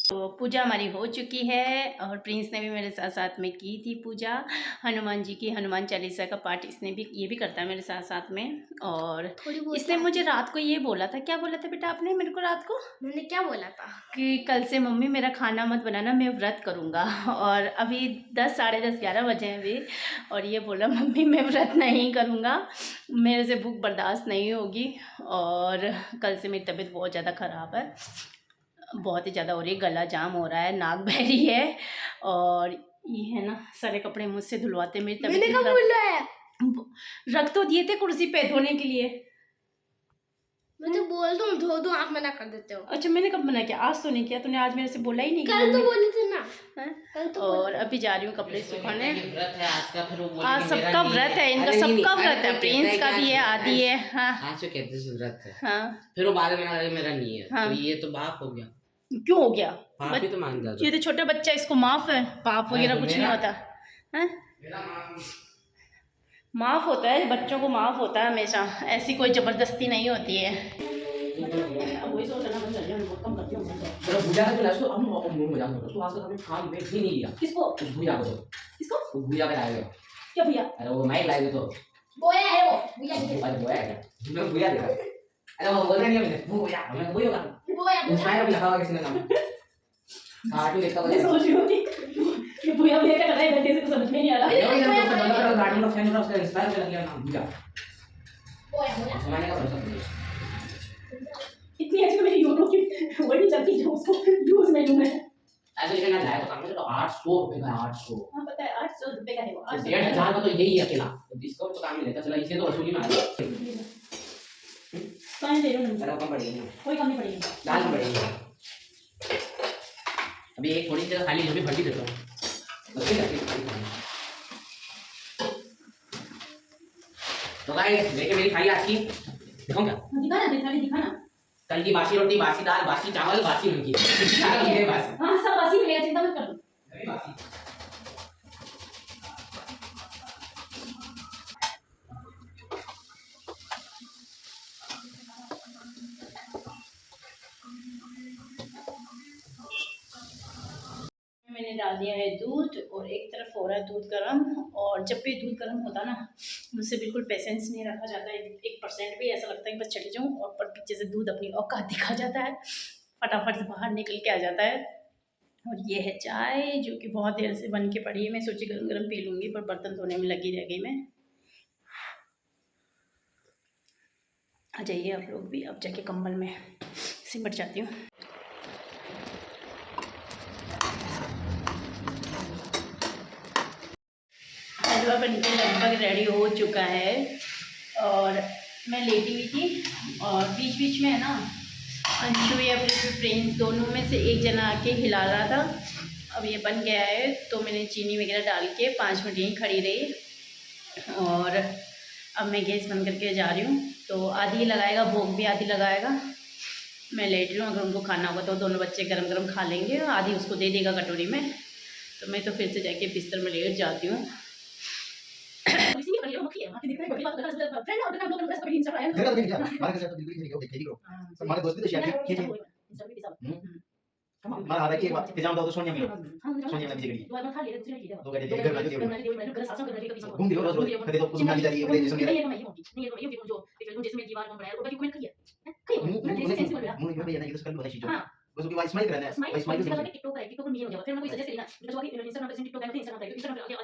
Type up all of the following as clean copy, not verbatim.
तो पूजा हमारी हो चुकी है और प्रिंस ने भी मेरे साथ साथ में की थी पूजा। हनुमान जी की हनुमान चालीसा का पाठ इसने भी ये भी करता है मेरे साथ साथ में। और इसने मुझे रात को ये बोला था, क्या बोला था बेटा आपने मेरे को रात को? मैंने क्या बोला था कि कल से मम्मी मेरा खाना मत बनाना, मैं व्रत करूँगा। और अभी 10 साढ़े 10 11 बजे हैं अभी, और ये बोला मम्मी मैं व्रत नहीं करूँगा, मेरे से भूख बर्दाश्त नहीं होगी। और कल से मेरी तबीयत बहुत ज़्यादा ख़राब है, बहुत ही ज़्यादा हो रही है, गला जाम हो रहा है, नाक बह रही है। और ये है ना सारे कपड़े मुझसे धुलवाते, मेरी तबीयत मैंने कब बोला है? रख तो दिए थे कुर्सी पे धोने के लिए। मैं तो बोल दूँ धो दो, आप मना कर देते हो। अच्छा मैंने कब मना किया? आज तो नहीं किया तूने, आज मेरे से बोला ही नहीं। कल तो बोले थे ना। कल तो और अभी जा रही हूँ कपड़े सुखाने। व्रत है आज का, फिर वो आज सबका व्रत है, इनका सबका व्रत है, प्रिंस का भी है, आदि है। हाँ आज तो कहते हैं व्रत है। हाँ फिर वो बाद में मेरा नहीं है। हाँ। तो ये तो बाप हो गया। क्यों हो गया? पाप ही तो मान जाता। ये तो छोटा बच्चा, इसको माफ है, पाप वगैरह कुछ नहीं होता है। माफ होता है बच्चों को, माफ होता है हमेशा, ऐसी कोई जबरदस्ती नहीं होती है। भूजा का क्लास तो हम मुंह में जाना तो आज तक हमने खा में भी नहीं लिया। किसको? भूजा को। किसको? भूजा का लाए हो। क्या भैया? अरे वो माइक लाए तो बोया है वो, भैया अरे बोया है। मैं भूजा देखा। अरे वो बोलते नहीं हमने भूजा, हमें वही होगा। बोया उसमें भी लिखा हुआ किसी ने नाम। कार्टून देखता हुआ। मैं सोच रही हूँ कि भैया भैया क्या कर रहा है, घंटे से कुछ समझ में नहीं आ रहा। ये तो उसका बंदा का कार्टून का फैन था, उसका इंस्पायर कर लिया नाम भूजा। बोया जमाने का भरोसा नहीं। इतनी अच्छी तो मेरी यूट्यूब की वही नहीं चलती जो उसको यूज में लूँ मैं। ऐसे लिखना लाया तो काम तो 800 रुपए का 800। हाँ पता है 800 रुपए का है वो। 1500 का तो यही है अकेला। डिस्काउंट तो काम नहीं लेता, चला इसे तो वसूली में आ गया। कौन दे रहा हूँ? चलो कम पड़ेगी। कोई कम नहीं पड़ेगी। दाल कम पड़ेगी। अभी एक थोड़ी देर खाली जो भी भर देता हूँ। तो गाइस लेके मेरी थाली आज की दिखाऊं क्या? दिखा ना, थाली दिखा ना। कल की बासी रोटी, बासी दाल, बासी चावल, बासी नमकीन। बासी। हाँ सब बासी मिलेगा, चिंता मत करो। अभी बासी। मैंने डाल दिया है दूध, और एक तरफ हो रहा है दूध गर्म। और जब भी दूध गर्म होता ना, मुझसे बिल्कुल पेशेंस नहीं रखा जाता है 1% भी, ऐसा लगता है कि बस चली जाऊँ, और पर पीछे से दूध अपनी औकात दिखा जाता है, फटाफट से बाहर निकल के आ जाता है। और ये है चाय जो कि बहुत देर से बन के पड़ी है, मैं सोची गरम गरम पी लूँगी, पर बर्तन धोने में लगी रह गई मैं। आ जाइए आप लोग भी, अब जाके कंबल में सिमट जाती हूँ। हलवा बनके लगभग रेडी हो चुका है, और मैं लेटी हुई थी, और बीच बीच में है ना अंशु या फिर प्रिंस दोनों में से एक जना आके हिला रहा था। अब ये बन गया है, तो मैंने चीनी वगैरह डाल के 5 मिनट यहीं खड़ी रही, और अब मैं गैस बंद करके जा रही हूँ। तो आधी लगाएगा भोग भी, आधी लगाएगा। मैं लेट रही हूँ, अगर उनको खाना होगा तो दोनों बच्चे गरम गरम खा लेंगे, आधी उसको दे देगा कटोरी में। तो मैं तो फिर से जाके बिस्तर में लेट जाती हूँ। हमारा आधा की एग्जाम दो तो सोनिया मिलो सोनिया में बिजी करी दो घंटे देर घर जो घूम दियो रोज रोज कदे तो कुछ ना जा रही है जैसे मेरा मुझे भैया ना ये तो कल बता चीज बस की स्माइल करना है स्माइल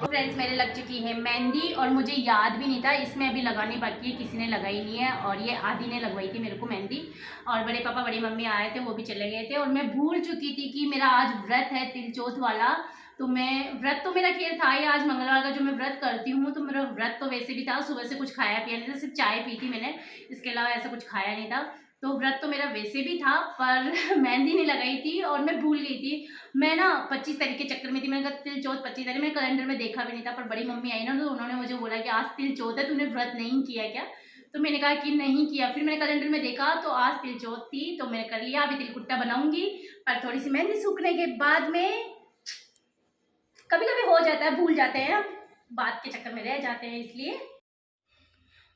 फ्रेंड्स मेरे लग चुकी है मेहंदी, और मुझे याद भी नहीं था, इसमें अभी लगानी बाकी है, किसी ने लगाई नहीं है। और ये आदि ने लगवाई थी मेरे को मेहंदी, और बड़े पापा बड़ी मम्मी आए थे, वो भी चले गए थे, और मैं भूल चुकी थी कि मेरा आज व्रत है तिलचौथ वाला। तो मैं व्रत तो मेरा खैर था ही, आज मंगलवार का जो मैं व्रत करती हूँ, तो मेरा व्रत तो वैसे भी था, सुबह से कुछ खाया पिया नहीं था, सिर्फ चाय पी थी मैंने, इसके अलावा ऐसा कुछ खाया नहीं था। तो व्रत तो मेरा वैसे भी था, पर मेहंदी नहीं लगाई थी, और मैं भूल गई थी। मैं ना 25 तारीख के चक्कर में थी, मैंने कहा तिलचौथ 25 तारीख, मैंने कैलेंडर में देखा भी नहीं था। पर बड़ी मम्मी आई ना, तो उन्होंने मुझे बोला कि आज तिलचौथ है, तूने व्रत नहीं किया क्या? तो मैंने कहा कि नहीं किया। फिर मैंने कैलेंडर में देखा तो आज तिलचौथ थी, तो मैंने कर लिया। अभी तिलकुट्टा बनाऊंगी, पर थोड़ी सी मेहंदी सूखने के बाद में, कभी कभी हो जाता है, भूल जाते हैं, बात के चक्कर में रह जाते हैं इसलिए।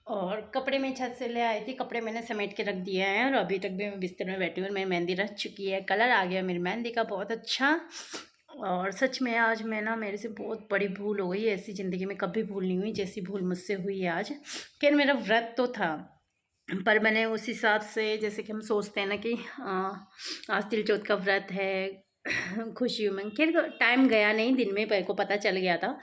और कपड़े मैं छत से ले आई थी, कपड़े मैंने समेट के रख दिए हैं और अभी तक भी मैं बिस्तर में बैठी हूँ। मेरी मेहंदी रच चुकी है, कलर आ गया मेरी मेहंदी का बहुत अच्छा। और सच में आज मैं ना, मेरे से बहुत बड़ी भूल हो गई। ऐसी ज़िंदगी में कभी भूल नहीं हुई जैसी भूल मुझसे हुई है आज। खैर मेरा व्रत तो था, पर मैंने उस हिसाब से, जैसे कि हम सोचते हैं ना कि आज तिल चौथ का व्रत है, खुशियों में, खैर टाइम गया नहीं, दिन में मेरे को पता चल गया था।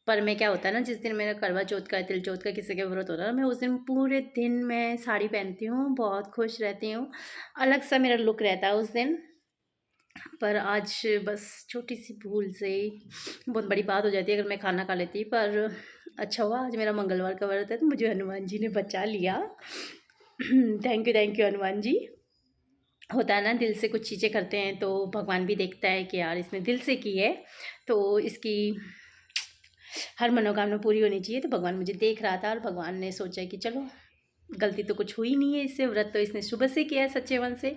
पर मैं, क्या होता है ना, जिस दिन मेरा करवा चौथ का, तिल चौथ का, किसी का व्रत होता है ना, मैं उस दिन पूरे दिन मैं साड़ी पहनती हूँ, बहुत खुश रहती हूँ, अलग सा मेरा लुक रहता है उस दिन। पर आज बस छोटी सी भूल से बहुत बड़ी बात हो जाती है अगर मैं खाना खा लेती। पर अच्छा हुआ आज मेरा मंगलवार का व्रत है तो मुझे हनुमान जी ने बचा लिया। Thank you Hanuman ji. होता है ना, दिल से कुछ चीज़ें करते हैं तो भगवान भी देखता है कि यार इसने दिल से की है तो इसकी हर मनोकामना पूरी होनी चाहिए। तो भगवान मुझे देख रहा था और भगवान ने सोचा कि चलो, गलती तो कुछ हुई नहीं है इससे, व्रत तो इसने सुबह से किया है सच्चे मन से,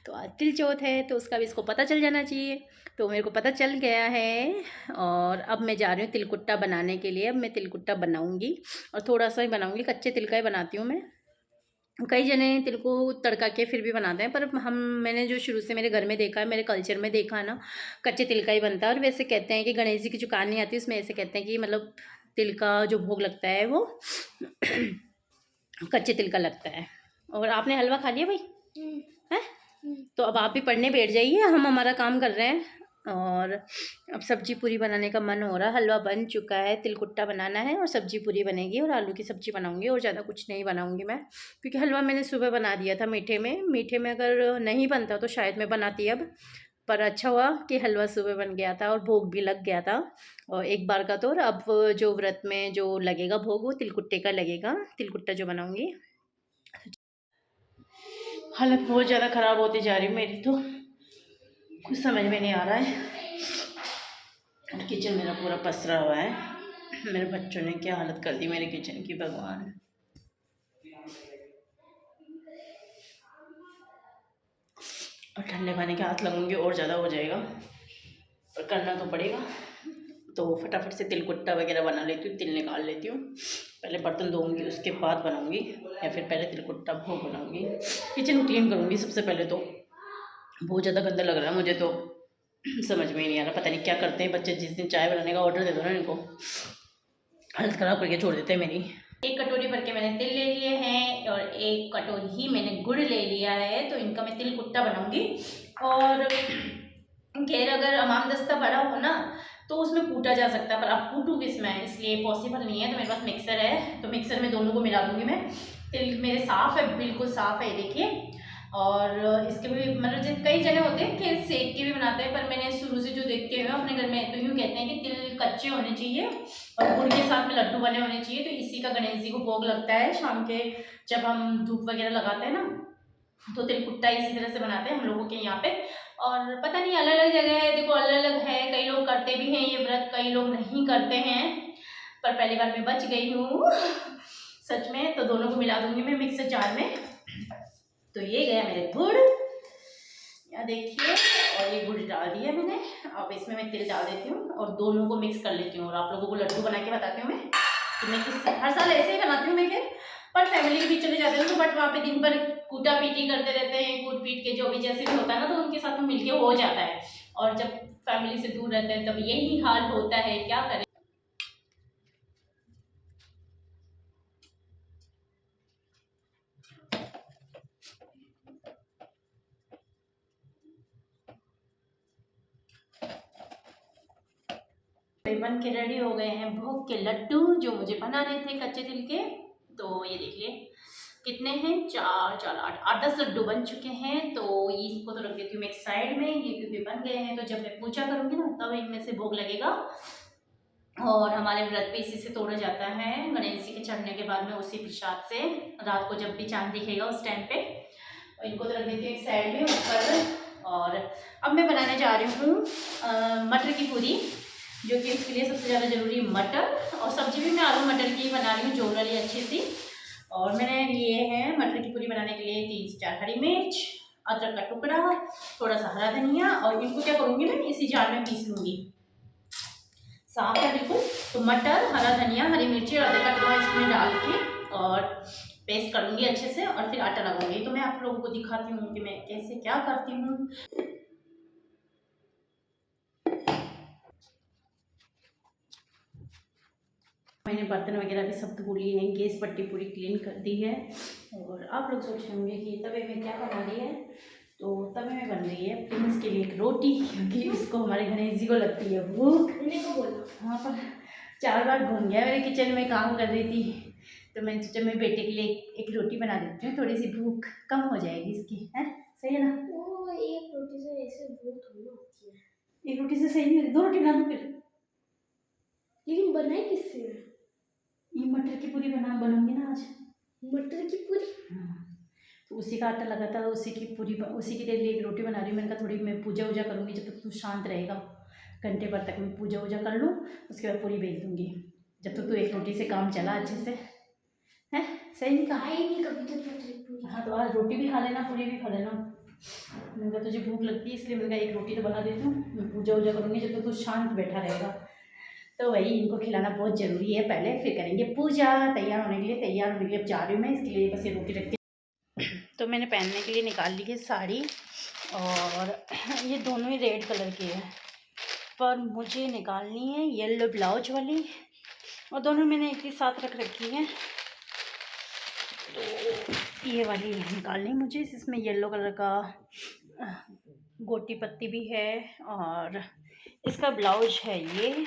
तो आज तिल चौथ है तो उसका भी इसको पता चल जाना चाहिए। तो मेरे को पता चल गया है और अब मैं जा रही हूँ तिलकुट्टा बनाने के लिए। अब मैं तिलकुट्टा बनाऊँगी और थोड़ा सा ही बनाऊँगी, कच्चे तिल का ही बनाती हूँ मैं। कई जने तिल को तड़का के फिर भी बनाते हैं, पर मैंने जो शुरू से मेरे घर में देखा है, मेरे कल्चर में देखा है ना, कच्चे तिल का ही बनता है। और वैसे कहते हैं कि गणेश जी की जो कहानी आती है उसमें ऐसे कहते हैं कि मतलब तिल का जो भोग लगता है वो कच्चे तिल का लगता है। और आपने हलवा खा लिया भाई? हैं? तो अब आप भी पढ़ने बैठ जाइए, हम हमारा काम कर रहे हैं। और अब सब्जी पूरी बनाने का मन हो रहा है। हलवा बन चुका है, तिलकुट्टा बनाना है और सब्जी पूरी बनेगी और आलू की सब्जी बनाऊंगी और ज़्यादा कुछ नहीं बनाऊंगी मैं, क्योंकि हलवा मैंने सुबह बना दिया था मीठे में। मीठे में अगर नहीं बनता तो शायद मैं बनाती अब, पर अच्छा हुआ कि हलवा सुबह बन गया था और भोग भी लग गया था और एक बार का। तो और अब जो व्रत में जो लगेगा भोग वो तिलकुट्टे का लगेगा, तिलकुट्टा जो बनाऊंगी। हालत बहुत ज़्यादा ख़राब होती जा रही है मेरी, तो कुछ समझ में नहीं आ रहा है। किचन मेरा पूरा पसरा हुआ है, मेरे बच्चों ने क्या हालत कर दी मेरे किचन की, भगवान। और ठंडे पानी के हाथ लगूंगी और ज़्यादा हो जाएगा, पर करना तो पड़ेगा। तो फटाफट से तिलकुट्टा वगैरह बना लेती हूँ, तिल निकाल लेती हूँ, पहले बर्तन धोऊंगी उसके बाद बनाऊंगी, या फिर पहले तिलकुट्टा भोग बनाऊंगी। किचन क्लीन करूँगी सबसे पहले, तो बहुत ज़्यादा गंदा लग रहा है मुझे, तो समझ में ही नहीं आ रहा, पता नहीं क्या करते हैं बच्चे। जिस दिन चाय बनाने का ऑर्डर दे दो ना इनको, हालत ख़राब करके छोड़ देते हैं मेरी। एक कटोरी भर के मैंने तिल ले लिए हैं और एक कटोरी ही मैंने गुड़ ले लिया है, तो इनका मैं तिलकुट्टा बनाऊंगी। और खैर अगर अमामदस्ता बड़ा हो ना तो उसमें कूटा जा सकता है, पर अब कूटू किसमें, इसलिए पॉसिबल नहीं है। तो मेरे पास मिक्सर है, तो मिक्सर में दोनों को मिला दूंगी मैं। तिल मेरे साफ़ है, बिल्कुल साफ़ है, देखिए। और इसके भी मतलब कई जगह होते हैं कि सेक के भी बनाते हैं, पर मैंने शुरू से जो देखते हुए अपने घर में तो यूँ कहते हैं कि तिल कच्चे होने चाहिए और गुड़ के साथ में लड्डू बने होने चाहिए। तो इसी का गणेश जी को भोग लगता है शाम के, जब हम धूप वगैरह लगाते हैं ना, तो तिलकुट्टा इसी तरह से बनाते हैं हम लोगों के यहाँ पे। और पता नहीं अलग अलग जगह है, देखो अलग अलग है, कई लोग करते भी हैं ये व्रत, कई लोग नहीं करते हैं, पर पहली बार मैं बच गई हूँ सच में। तो दोनों को मिला दूंगी मैं मिक्सर जार में। तो ये गया मेरे गुड़, यहाँ देखिए, और ये गुड़ डाल दिया मैंने। अब इसमें मैं तिल डाल देती हूँ और दोनों को मिक्स कर लेती हूँ और आप लोगों को लड्डू बना के बताती हूँ मैं कि मैं किस हर साल ऐसे ही बनाती हूँ मैं। खैर पर फैमिली के बीच चले जाते हैं तो बट वहाँ पे दिन भर कूटा पीटी करते रहते हैं, कूट पीट के जो भी जैसे भी होता है ना, तो उनके साथ में मिलके हो जाता है। और जब फैमिली से दूर रहते हैं तब यही हाल होता है, क्या करें। बन के रेडी हो गए हैं भोग के लड्डू जो मुझे बनाने थे कच्चे तिल के। तो ये देख लिए कितने हैं, 4 4 8 8 10 लड्डू बन चुके हैं। तो इसको तो रख देती हूँ मैं एक साइड में, ये क्योंकि बन गए हैं तो जब मैं पूजा करूँगी ना तब इनमें से भोग लगेगा। और हमारे व्रत पे इसी से तोड़ा जाता है, गणेश जी के चढ़ने के बाद में उसी प्रसाद से रात को जब भी चांद दिखेगा उस टाइम पे। और इनको तो रख देती हूँ एक साइड में ऊपर। और अब मैं बनाने जा रही हूँ मटर की पूरी, जो कि इसके लिए सबसे ज़्यादा ज़रूरी मटर। और सब्जी भी मैं आलू मटर की बना रही हूँ, जोर वाली अच्छी सी। और मैंने लिए हैं मटर की पूरी बनाने के लिए 3 से 4 हरी मिर्च, अदरक का टुकड़ा, थोड़ा सा हरा धनिया। और इनको क्या करूँगी मैं इसी जार में पीस लूँगी, साफ है बिल्कुल। तो मटर, हरा धनिया, हरी मिर्ची और अदरक का टुकड़ा इसमें डाल के और पेस्ट करूँगी अच्छे से और फिर आटा लगाऊंगी। तो मैं आप लोगों को दिखाती हूँ कि मैं कैसे क्या करती हूँ। मैंने बर्तन वगैरह भी सब धो लिए हैं, गैस पट्टी पूरी क्लीन कर दी है। और आप लोग सोच रहे होंगे कि तवे में क्या बना रही है, तो तवे में बन रही है प्रिंस के लिए एक रोटी, क्योंकि उसको हमारे गणेश जी को लगती है भूख। को बोला वहाँ पर 4 बार घूम गया मेरे किचन में, काम कर रही थी, तो मैं सोचा मैं बेटे के लिए एक रोटी बना देती हूँ, थोड़ी सी भूख कम हो जाएगी इसकी, है सही है ना। वो एक रोटी से ऐसे भूख थोड़ी ना होती है। एक रोटी से सही नहीं होती, 2 रोटी बना दो फिर। लेकिन बनाए किससे? ये मटर की पूरी बनूंगी ना आज। मटर की पूरी? हाँ, तो उसी का आटा लगा था, उसी की पूरी, उसी के लिए एक रोटी बना रही हूँ। मैंने कहा थोड़ी मैं पूजा वूजा करूँगी, जब तक तू शांत रहेगा घंटे भर तक मैं पूजा वूजा कर लूँ, उसके बाद पूरी बेच दूँगी, जब तक तू एक रोटी से काम चला अच्छे से, है सही नहीं कहा? खाई नहीं कभी तक मटर की पूरी। हाँ, तो आज रोटी भी खा लेना, पूरी भी खा लेना। मैंने कहा तुझे भूख लगती है इसलिए मैंने कहा एक रोटी तो बना देती हूँ, मैं पूजा वूजा करूँगी, जब तक तू शांत बैठा रहेगा। तो वही इनको खिलाना बहुत ज़रूरी है, पहले फिर करेंगे पूजा। तैयार होने के लिए अब जा रही हूँ मैं, इसके लिए बस ये रोटी रखती। तो मैंने पहनने के लिए निकाल ली है साड़ी, और ये दोनों ही रेड कलर की है, पर मुझे निकालनी है येलो ब्लाउज वाली, और दोनों मैंने एक ही साथ रख रखी है। तो ये वाली निकालनी मुझे, इसमें येलो कलर का गोटी पत्ती भी है, और इसका ब्लाउज है ये।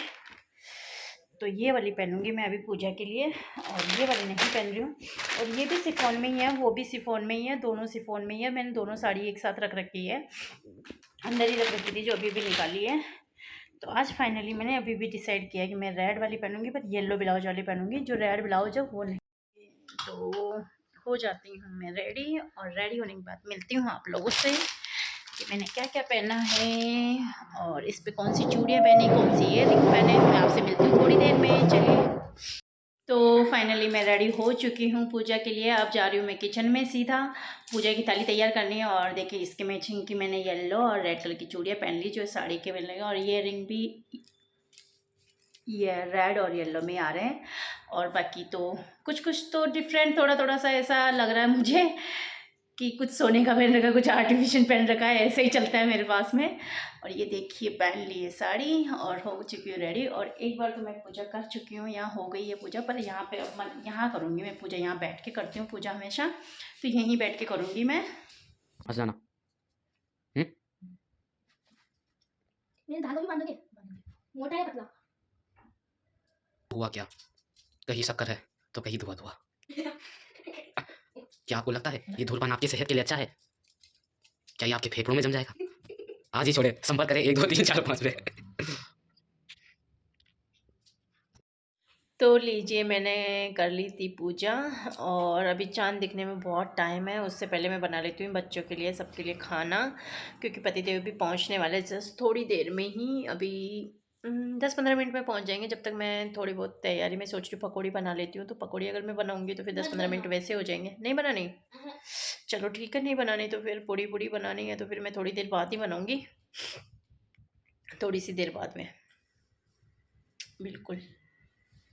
तो ये वाली पहनूंगी मैं अभी पूजा के लिए, और ये वाली नहीं पहन रही हूँ। और ये भी शिफॉन में ही है, वो भी शिफॉन में ही है, दोनों शिफॉन में ही है। मैंने दोनों साड़ी एक साथ रख रखी है, अंदर ही रख रखी थी जो अभी भी निकाली है। तो आज फाइनली मैंने अभी भी डिसाइड किया कि मैं रेड वाली पहनूंगी, पर येलो ब्लाउज वाली पहनूंगी, जो रेड ब्लाउज है वो नहीं। तो हो जाती हूँ मैं रेडी, और रेडी होने के बाद मिलती हूँ आप लोगों से कि मैंने क्या क्या पहना है, और इस पे कौन सी चूड़ियाँ पहनी, कौन सी इयररिंग पहने। मैं आपसे मिलती हूँ थोड़ी देर में, चलिए। तो फाइनली मैं रेडी हो चुकी हूँ पूजा के लिए। अब जा रही हूँ मैं किचन में सीधा, पूजा की थाली तैयार करनी है। और देखिए इसके मैचिंग की मैंने येलो और रेड कलर की चूड़ियाँ पहन ली, जो साड़ी के मिलने, और इयररिंग भी ये रेड और येलो में आ रहे हैं। और बाकी तो कुछ तो डिफरेंट, थोड़ा थोड़ा सा ऐसा लग रहा है मुझे कि कुछ सोने का पहन रखा, कुछ आर्टिफिशियल पहन रखा है, ऐसे ही चलता है मेरे पास में। और ये देखिए पहन ली है साड़ी, और हो चुकी हूँ रेडी। और एक बार तो मैं पूजा कर चुकी हूँ, यहाँ हो गई है पूजा, पर यहाँ पे अब मैं यहाँ करूँगी मैं पूजा, यहाँ बैठ के करती हूँ पूजा हमेशा, तो यहीं बैठ के करूँगी मैं। जाना मेरे धागा भी बांधोगे? मोटा है पतला? हुआ क्या, कहीं शक्कर है तो कहीं धुआ धुआ। क्या आपको लगता है ये धूलपान आपकी सेहत के लिए अच्छा है? क्या ये आपके फेफड़ों में जम जाएगा? आज ही छोड़े, संपर्क करें 1 2 3 4 5 पे। तो लीजिए मैंने कर ली थी पूजा, और अभी चांद दिखने में बहुत टाइम है, उससे पहले मैं बना लेती हूँ बच्चों के लिए, सबके लिए खाना, क्योंकि पतिदेव भी पहुँचने वाले जस्ट थोड़ी देर में ही, अभी 10-15 मिनट में पहुँच जाएंगे। जब तक मैं थोड़ी बहुत तैयारी में सोच रही हूँ पकौड़ी बना लेती हूँ, तो पकौड़ी अगर मैं बनाऊँगी तो फिर 10-15 मिनट वैसे हो जाएंगे। नहीं बनानी? चलो ठीक है, नहीं बनानी तो फिर पूड़ी बनानी है, तो फिर मैं थोड़ी देर बाद ही बनाऊँगी, थोड़ी सी देर बाद में, बिल्कुल।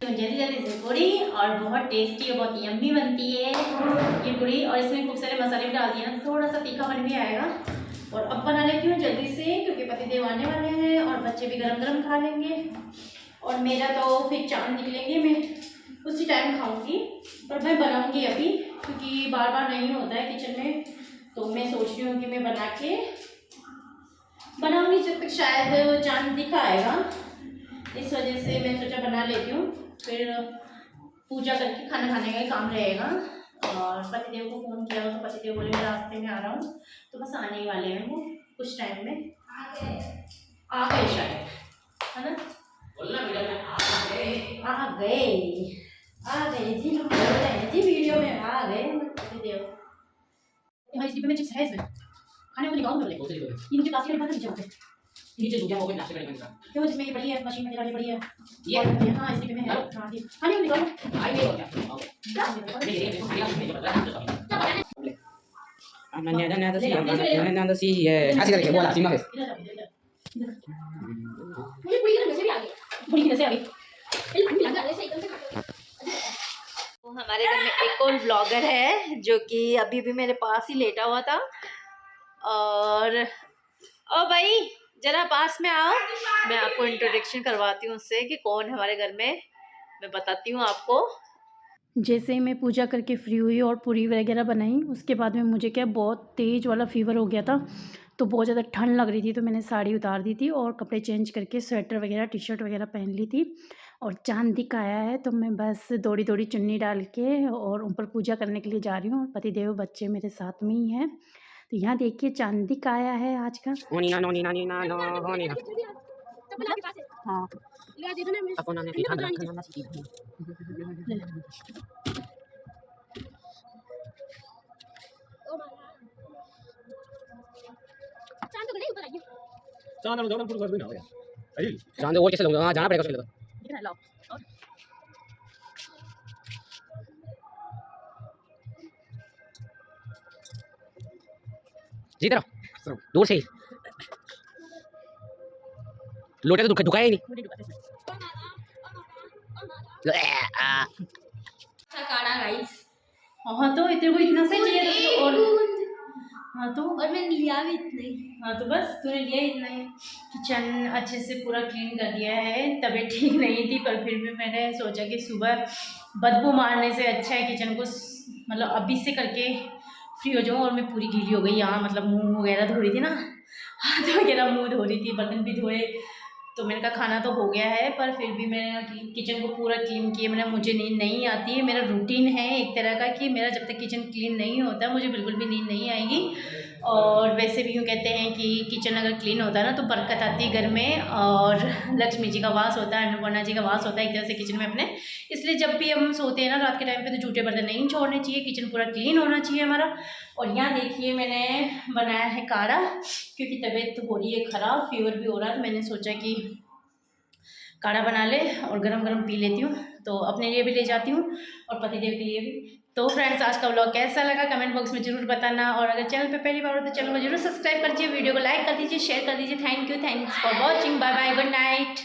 जल्दी जल्दी से पूड़ी, और बहुत टेस्टी और बहुत यम्मी बनती है ये पूड़ी। और इसमें खूब सारे मसाले भी डाल दिए ना, थोड़ा सा तीखापन भी आएगा। और अब बना लेती हूँ जल्दी से, क्योंकि पतिदेव आने वाले हैं और बच्चे भी गरम गरम खा लेंगे, और मेरा तो फिर चांद निकलेंगे, मैं उसी टाइम खाऊंगी। पर मैं बनाऊंगी अभी, क्योंकि बार बार नहीं होता है किचन में, तो मैं सोच रही हूँ कि मैं बना के बनाऊंगी जब तक शायद चांद दिखा आएगा, इस वजह से मैं सोचा बना लेती हूँ, फिर पूजा करके खाना खाने का ही काम रहेगा। और पतिदेव को फ़ोन किया तो पतिदेव बोले मैं रास्ते में आ रहा हूँ, तो बस आने ही वाले हैं वो कुछ टाइम में। आ गए शायद, है ना? आ गए जी, हम बोल रहे हैं जी वीडियो में, आ गए पतिदेव। भाई इस डिब्बे में चिप्स है, इसमें खाने को निकालो, ये मुझे प्लास्टिक का नीचे होते नीचे दूध वो प्लास्टिक का निकाल, क्यों जिसमें ये पड़ी है मशीन में निकाली पड़ी है ये। हाँ इस डिब्बे में है, हाँ दी खाने को निकालो। आई गई क्या? ऐसे करके बोला सीमा फेस। मुझे पूरी तरह से भी आ गई। पूरी तरह से आ गई। लगा ऐसे एकदम से तो हमारे घर में एक और व्लॉगर है जो कि अभी भी मेरे पास ही लेटा हुआ था। और ओ भाई जरा पास में आओ, मैं आपको इंट्रोडक्शन करवाती हूँ उससे कि कौन है हमारे घर में। मैं बताती हूँ आपको। जैसे ही मैं पूजा करके फ्री हुई और पूरी वगैरह बनाई, उसके बाद में मुझे क्या बहुत तेज़ वाला फीवर हो गया था, तो बहुत ज़्यादा ठंड लग रही थी, तो मैंने साड़ी उतार दी थी और कपड़े चेंज करके स्वेटर वगैरह टी शर्ट वगैरह पहन ली थी। और चाँद दिख आया है तो मैं बस दौड़ी दौड़ी चुन्नी डाल के और ऊपर पूजा करने के लिए जा रही हूँ। और पतिदेव बच्चे मेरे साथ में ही हैं। तो यहाँ देखिए चाँद दिख आया है आज का। ओ नीना नो नीना नीना नो हो नीना। हाँ अपना ने पीठा रखा ना सीधी। चांद और कैसे लूंगा? हाँ जाना पड़ेगा उसके लिए तो। जी तरह दूर से ही लोटे तो दुखाया ही नहीं। काढ़ा गाइस। हाँ तो तेरे को इतना सही चाहिए तो और हाँ तो और मैंने लिया भी इतना ही। हाँ तो बस तूने लिया इतना ही। किचन अच्छे से पूरा क्लीन कर दिया है। तबीयत ठीक नहीं थी पर फिर भी मैंने सोचा कि सुबह बदबू मारने से अच्छा है किचन को मतलब अभी से करके फ्री हो जाऊँ। और मैं पूरी गीली हो गई यहाँ, मतलब मुंह वगैरह धो रही थी ना, हाथ वगैरह मुंह धो रही थी, बर्तन भी धोए। तो मैंने कहा खाना तो हो गया है पर फिर भी मैंने किचन को पूरा क्लीन किया। मैंने मुझे नींद नहीं आती है, मेरा रूटीन है एक तरह का कि मेरा जब तक किचन क्लीन नहीं होता मुझे बिल्कुल भी नींद नहीं आएगी। और वैसे भी यूँ कहते हैं कि किचन अगर क्लीन होता है ना तो बरकत आती है घर में और लक्ष्मी जी का वास होता है, अन्नपूर्णा जी का वास होता है एक तरह से किचन में अपने। इसलिए जब भी हम सोते हैं ना रात के टाइम पे तो जूठे बर्तन नहीं छोड़ने चाहिए, किचन पूरा क्लीन होना चाहिए हमारा। और यहाँ देखिए मैंने बनाया है काढ़ा क्योंकि तबीयत तो हो रही है ख़राब, फीवर भी हो रहा है, तो मैंने सोचा कि काढ़ा बना ले और गरम गरम पी लेती हूँ। तो अपने लिए भी ले जाती हूँ और पतिदेव के लिए भी। तो फ्रेंड्स आज का व्लॉग कैसा लगा कमेंट बॉक्स में जरूर बताना। और अगर चैनल पे पहली बार हो तो चैनल को जरूर सब्सक्राइब कर दीजिए, वीडियो को लाइक कर दीजिए, शेयर कर दीजिए। Thank you, thanks for watching, bye bye, good night.